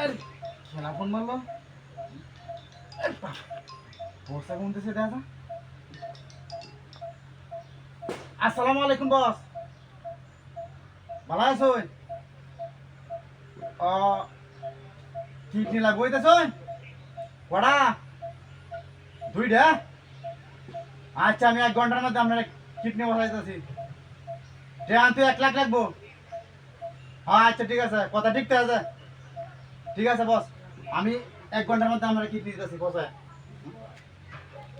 আরে খেলা ফোন মারলো। বর্ষা কমতেছে দেখা। আসসালামু আলাইকুম বস, ভালো আছো? কিডনি লাগবো হইতেছ কড়া দুইটা? আচ্ছা আমি 1 ঘন্টার মধ্যে আপনার কিডনি বসাইতেছি। ট্রেন তুই 1 লাখ লাগবো। হ্যাঁ আচ্ছা ঠিক আছে, কথা ঠিক আছে। ঠিক আছে বস, আমি 1 ঘন্টার মধ্যে আপনার কিডনি দিতেছি বসায়।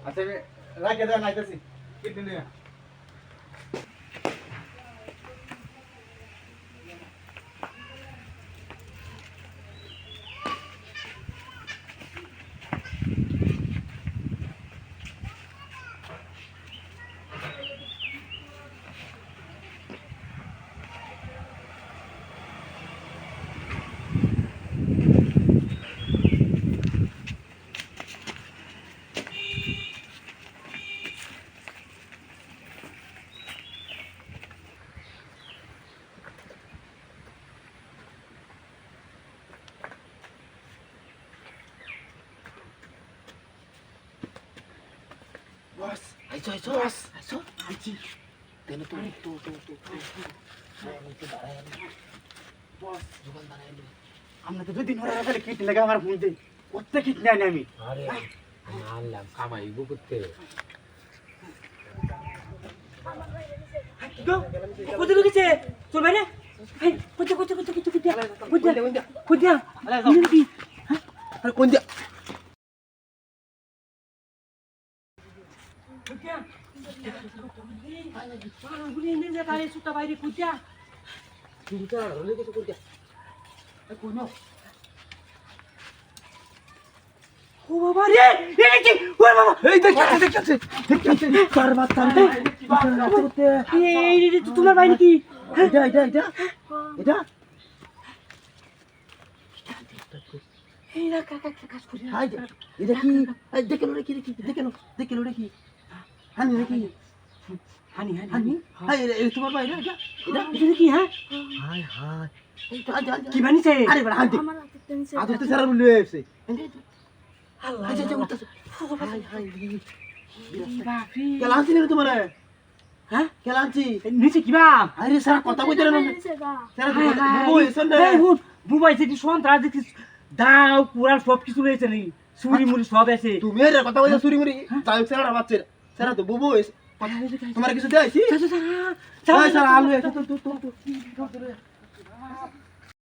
আচ্ছা আমি রাখে দেন, আইতেছি কিডনি নিয়ে। বস আইসো আইসো বস আইসো আইছি। তেনে তো বস জোগান বানাইলো। আমরা তো 2 দিন হয়ে গেলে কিডনি লাগে আমার ফোন দিই, প্রত্যেক কিডনি আনি আমি। আরে আনলাম কামাইবো করতে। কোথায় ঢুকেছে তোর বাইরে? কোথায় কোথায় কোথায় কোথায় কোথায় কোথায় কোথায় কি? আরে কোন দিয়া চিন্তা হলে কিছু কোন দিয়া কোন ও বাবা রে, এই কি ও বাবা, এই দেখছে চার বাচ্চা এই তোমার বাইরে কি? এটা এটা এটা এটা এই না কাকা কাজ করি হাই এটা কি দেখে লো রে কি দেখে লো রে কি হানি রে কি হানি হানি হানি হাই এই তোমার ভাই এটা এটা এটা কি? হ্যাঁ হাই হাই কি বানিয়েছে? আরে বড় হাই আদর তো সারা বলে এসে আল্লাহ আচ্ছা আচ্ছা উঠতেছে হাই হাই বাপরে, কেলাঞ্চি রে তোমার হ্যাঁ কেলাঞ্চি নিচে কি বা? আরে সারা কথা কইতে না সারা বুবু এসন না এই হুন বুবাই থেকে সন্ত্রাস দেখিস, দাও কুড়াল সব কিছু রয়েছে নি, চুরি মুড়ি সব আছে। তুমি এর কথা কইতে চুরি মুরি তাই সারা বাচ্চা সারা তো বুবু এস তোমার কিছু দেইছি চল চল সারা আলু এসে তো